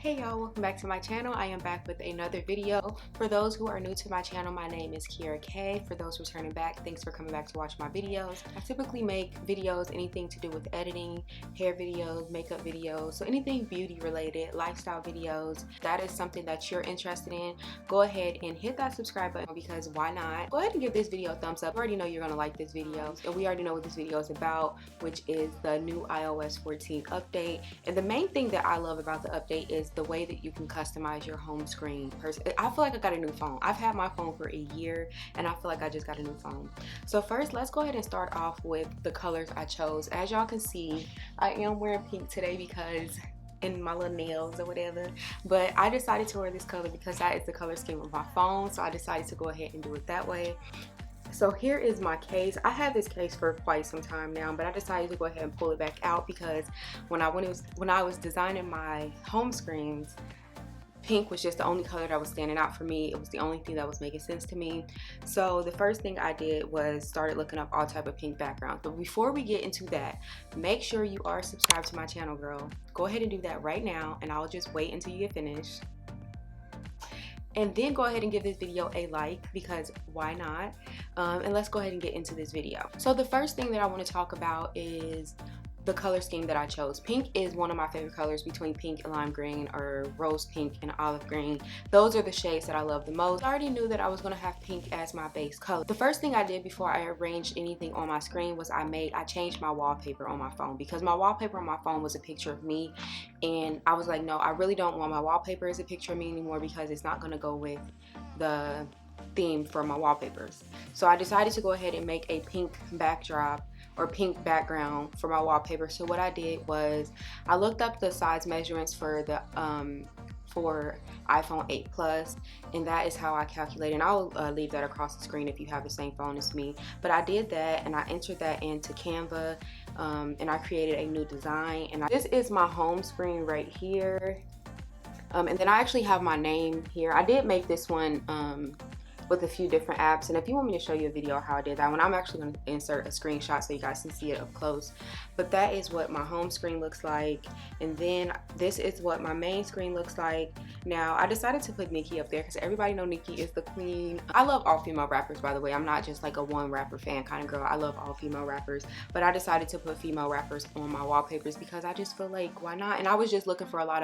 Hey y'all, welcome back to my channel. I am back with another video. For those who are new to my channel, my name is Keyerakaye. For those returning back, thanks for coming back to watch my videos. I typically make videos, anything to do with editing, hair videos, makeup videos, so anything beauty related, lifestyle videos. That is something that you're interested in. Go ahead and hit that subscribe button because why not? Go ahead and give this video a thumbs up. You already know you're gonna like this video, and we already know what this video is about, which is the new iOS 14 update. And the main thing that I love about the update is the way that you can customize your home screen. I feel like I got a new phone. I've had my phone for a year and I feel like I just got a new phone. So first, let's go ahead and start off with the colors I chose. As y'all can see, I am wearing pink today because in my little nails or whatever, but I decided to wear this color because that is the color scheme of my phone, so I decided to go ahead and do it that way. So here is my case. I had this case for quite some time now, but I decided to go ahead and pull it back out because when I was designing my home screens, pink was just the only color that was standing out for me. It was the only thing that was making sense to me. So the first thing I did was started looking up all type of pink backgrounds. But before we get into that, make sure you are subscribed to my channel, girl. Go ahead and do that right now, and I'll just wait until you get finished. And then go ahead and give this video a like because why not? And let's go ahead and get into this video. So the first thing that I want to talk about is the color scheme that I chose. Pink is one of my favorite colors between pink and lime green, or rose pink and olive green. Those are the shades that I love the most. I already knew that I was going to have pink as my base color. The first thing I did before I arranged anything on my screen was I changed my wallpaper on my phone, because my wallpaper on my phone was a picture of me, and I was like, no, I really don't want my wallpaper as a picture of me anymore because it's not going to go with the theme for my wallpapers. So I decided to go ahead and make a pink backdrop or pink background for my wallpaper. So what I did was I looked up the size measurements for the for iPhone 8 Plus, and that is how I calculated. And I'll leave that across the screen if you have the same phone as me. But I did that, and I entered that into Canva, and I created a new design. And this is my home screen right here. And then I actually have my name here. I did make this one with a few different apps, and if you want me to show you a video of how I did that one, I'm actually going to insert a screenshot so you guys can see it up close. But that is what my home screen looks like, and then this is what my main screen looks like. Now I decided to put Nicki up there because everybody know Nicki is the queen. I love all female rappers, by the way. I'm not just like a one rapper fan kind of girl. I love all female rappers, but I decided to put female rappers on my wallpapers because I just feel like, why not? And I was just looking for a lot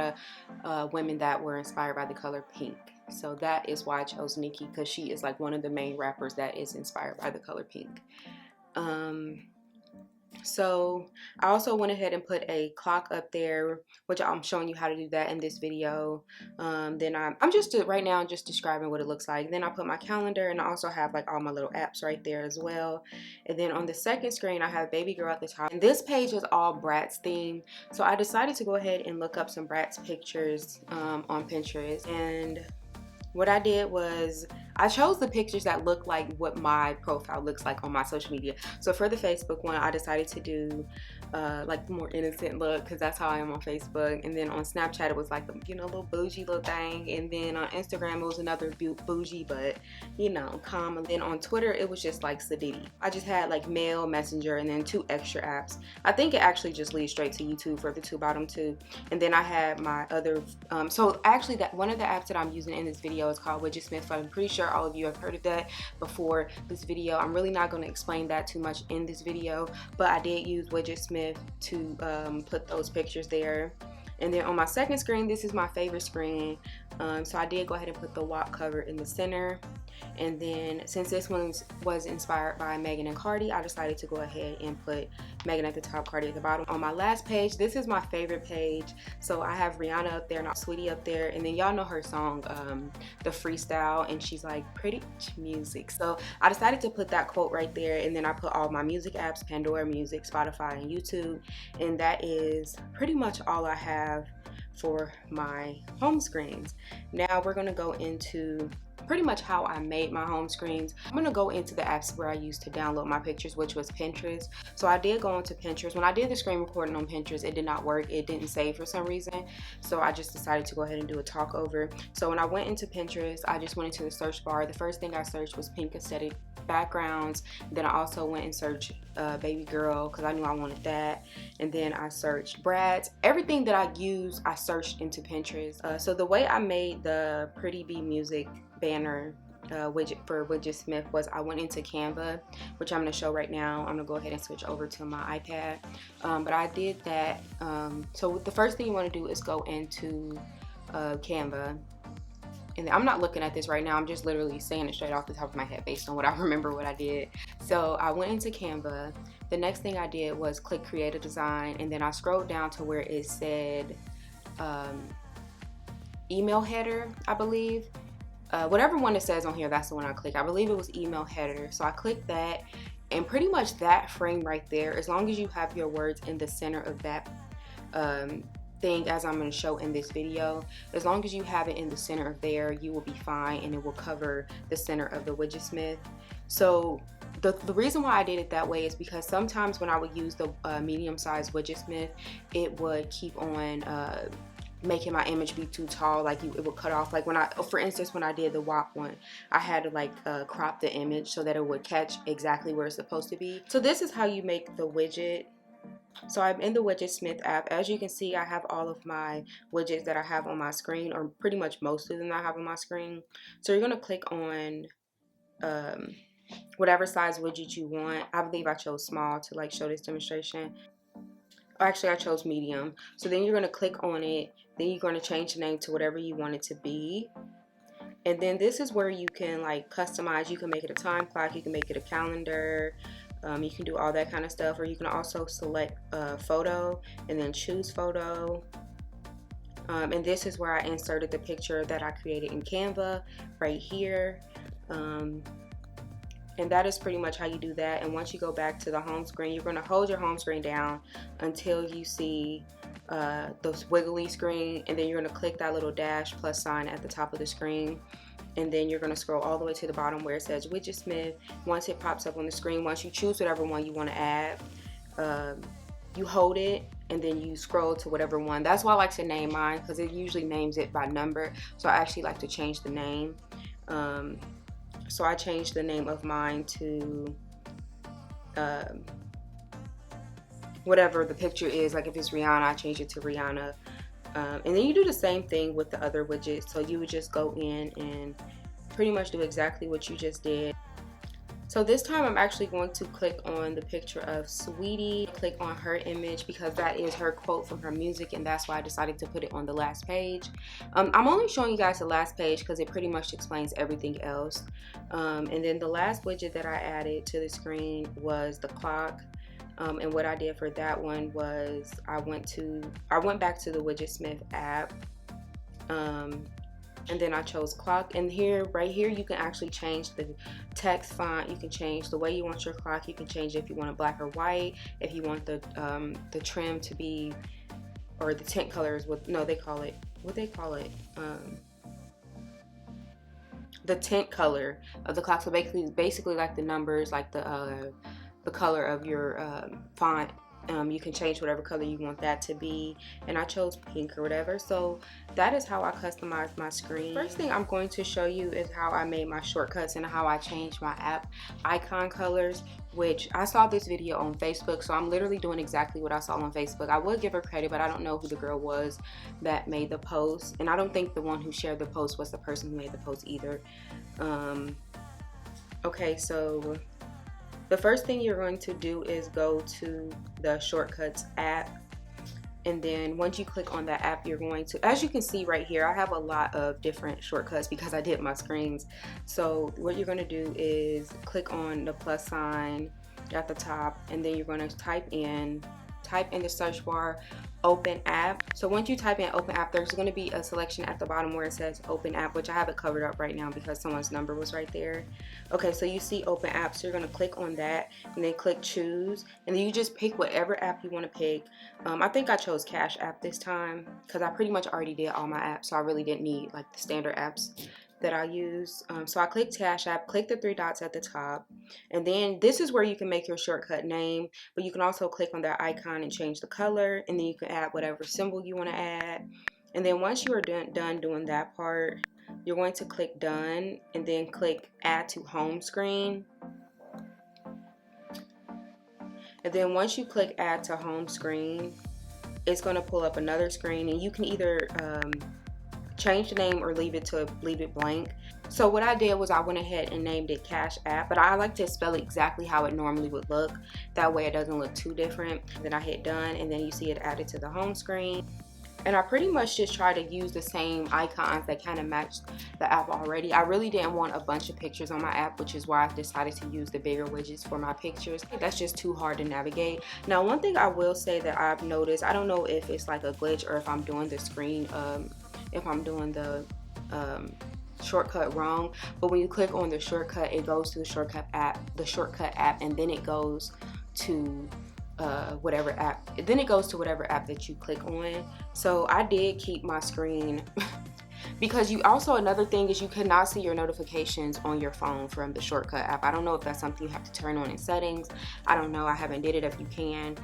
of women that were inspired by the color pink. So that is why I chose Nicki, because she is like one of the main rappers that is inspired by the color pink. So I also went ahead and put a clock up there, which I'm showing you how to do that in this video. Then I'm just right now just describing what it looks like. Then I put my calendar, and I also have like all my little apps right there as well. And then on the second screen I have baby girl at the top, and this page is all Bratz themed. So I decided to go ahead and look up some Bratz pictures on Pinterest, and what I did was I chose the pictures that look like what my profile looks like on my social media. So for the Facebook one, I decided to do like the more innocent look because that's how I am on Facebook. And then on Snapchat it was like the, you know, little bougie little thing. And then on Instagram it was another bougie but, you know, calm. And then on Twitter it was just like Sadiddy. I just had like Mail, Messenger, and then 2 extra apps. I think it actually just leads straight to YouTube for the 2 bottom 2. And then I had my other so actually that one of the apps that I'm using in this video is called widgetsmith. I'm pretty sure all of you have heard of that before this video. I'm really not going to explain that too much in this video, but I did use widgetsmith to put those pictures there. And then on my second screen, this is my favorite screen, so I did go ahead and put the walk cover in the center. And then since this one was inspired by Megan and Cardi, I decided to go ahead and put Megan at the top, Cardi at the bottom. On my last page, this is my favorite page. So I have Rihanna up there and Sweetie up there, and then y'all know her song, the freestyle, and she's like, pretty music. So I decided to put that quote right there, and then I put all my music apps, Pandora Music, Spotify, and YouTube, and that is pretty much all I have for my home screens. Now we're gonna go into pretty much how I made my home screens. I'm gonna go into the apps where I used to download my pictures, which was Pinterest. So I did go into Pinterest. When I did the screen recording on Pinterest, it did not work. It didn't save for some reason. So I just decided to go ahead and do a talk over. So when I went into Pinterest, I just went into the search bar. The first thing I searched was pink aesthetic backgrounds. Then I also went and searched baby girl, because I knew I wanted that. And then I searched Brads. Everything that I use, I searched into Pinterest. So the way I made the Pretty Bee Music banner widget for widgetsmith was I went into Canva, which I'm going to show right now. I'm going to go ahead and switch over to my iPad. But I did that. So the first thing you want to do is go into Canva. And I'm not looking at this right now. I'm just literally saying it straight off the top of my head based on what I remember what I did. So I went into Canva. The next thing I did was click create a design, and then I scrolled down to where it said email header, I believe. Whatever one it says on here, that's the one I clicked. I believe it was email header. So I clicked that, and pretty much that frame right there, as long as you have your words in the center of that thing, as I'm going to show in this video, as long as you have it in the center of there, you will be fine, and it will cover the center of the widgetsmith. So the reason why I did it that way is because sometimes when I would use the medium-sized widgetsmith, it would keep on making my image be too tall, like it would cut off. Like when for instance, when I did the WAP one, I had to like crop the image so that it would catch exactly where it's supposed to be. So this is how you make the widget. So I'm in the widgetsmith app. As you can see, I have all of my widgets that I have on my screen, or pretty much most of them I have on my screen. So you're gonna click on whatever size widget you want. I believe I chose small to like show this demonstration. Actually, I chose medium. So then you're going to click on it. Then you're going to change the name to whatever you want it to be. And then this is where you can like customize. You can make it a time clock. You can make it a calendar. You can do all that kind of stuff. Or you can also select a photo and then choose photo. And this is where I inserted the picture that I created in Canva right here. And that is pretty much how you do that. And once you go back to the home screen, you're going to hold your home screen down until you see those wiggly screen, and then you're going to click that little dash plus sign at the top of the screen, and then you're going to scroll all the way to the bottom where it says widgetsmith. Once it pops up on the screen, once you choose whatever one you want to add, you hold it and then you scroll to whatever one. That's why I like to name mine, because it usually names it by number. So I actually like to change the name. So I changed the name of mine to whatever the picture is. Like if it's Rihanna, I change it to Rihanna. And then you do the same thing with the other widgets. So you would just go in and pretty much do exactly what you just did. So this time I'm actually going to click on the picture of Sweetie, click on her image because that is her quote from her music, and that's why I decided to put it on the last page. I'm only showing you guys the last page because it pretty much explains everything else. And then the last widget that I added to the screen was the clock. And what I did for that one was I went back to the widgetsmith app. And then I chose clock, and right here you can actually change the text font. You can change the way you want your clock. You can change if you want it black or white, if you want the trim to be, or the tint colors with, no, they call it, what they call it, the tint color of the clock. So basically like the numbers, like the color of your font. You can change whatever color you want that to be, and I chose pink or whatever. So that is how I customized my screen. First thing I'm going to show you is how I made my shortcuts and how I changed my app icon colors, which I saw this video on Facebook, so I'm literally doing exactly what I saw on Facebook. I would give her credit, but I don't know who the girl was that made the post, and I don't think the one who shared the post was the person who made the post either. Okay, so the first thing you're going to do is go to the shortcuts app, And then once you click on that app, you're going to, as you can see right here, I have a lot of different shortcuts because I did my screens. So what you're going to do is click on the plus sign at the top, and then you're going to type in the search bar open app. So once you type in open app, there's going to be a selection at the bottom where it says open app, which I have it covered up right now because someone's number was right there. Okay, so you see open app, so you're going to click on that and then click choose, and then you just pick whatever app you want to pick. I think I chose Cash App this time because I pretty much already did all my apps, so I really didn't need like the standard apps that I use. So I clicked Cash App, click the 3 dots at the top, and then this is where you can make your shortcut name, but you can also click on that icon and change the color, and then you can add whatever symbol you want to add. And then once you are done doing that part, you're going to click done and then click add to home screen. And then once you click add to home screen, it's going to pull up another screen, and you can either change the name or leave it blank. So what I did was I went ahead and named it Cash App, but I like to spell it exactly how it normally would look. That way it doesn't look too different. Then I hit done, and then you see it added to the home screen. And I pretty much just try to use the same icons that kind of matched the app already. I really didn't want a bunch of pictures on my app, which is why I've decided to use the bigger widgets for my pictures. That's just too hard to navigate. Now, one thing I will say that I've noticed, I don't know if it's like a glitch or if I'm doing the screen, if I'm doing the shortcut wrong, but when you click on the shortcut, it goes to the shortcut app, and then it goes to whatever app that you click on. So I did keep my screen because you also, another thing is you cannot see your notifications on your phone from the shortcut app. I don't know if that's something you have to turn on in settings. I don't know, I haven't did it if you can.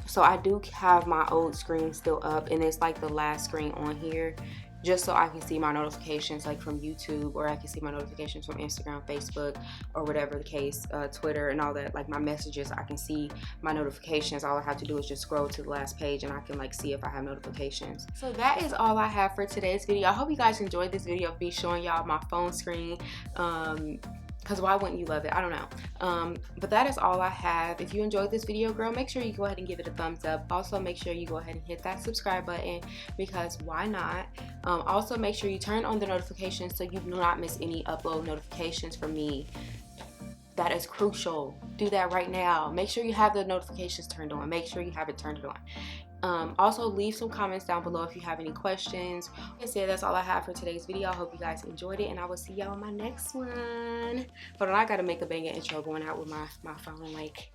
So I do have my old screen still up, and it's like the last screen on here, just so I can see my notifications like from YouTube, or I can see my notifications from Instagram, Facebook, or whatever the case, Twitter and all that, like my messages. I can see my notifications. All I have to do is just scroll to the last page and I can like see if I have notifications. So that is all I have for today's video. I hope you guys enjoyed this video of me showing y'all my phone screen. Because why wouldn't you love it? I don't know. But that is all I have. If you enjoyed this video, girl, make sure you go ahead and give it a thumbs up. Also, make sure you go ahead and hit that subscribe button, because why not? Also, make sure you turn on the notifications so you do not miss any upload notifications from me. That is crucial. Do that right now. Make sure you have the notifications turned on. Make sure you have it turned on. Also, leave some comments down below if you have any questions. Like I said, that's all I have for today's video. I hope you guys enjoyed it, and I will see y'all in my next one. Hold on, I gotta make a banging intro going out with my phone like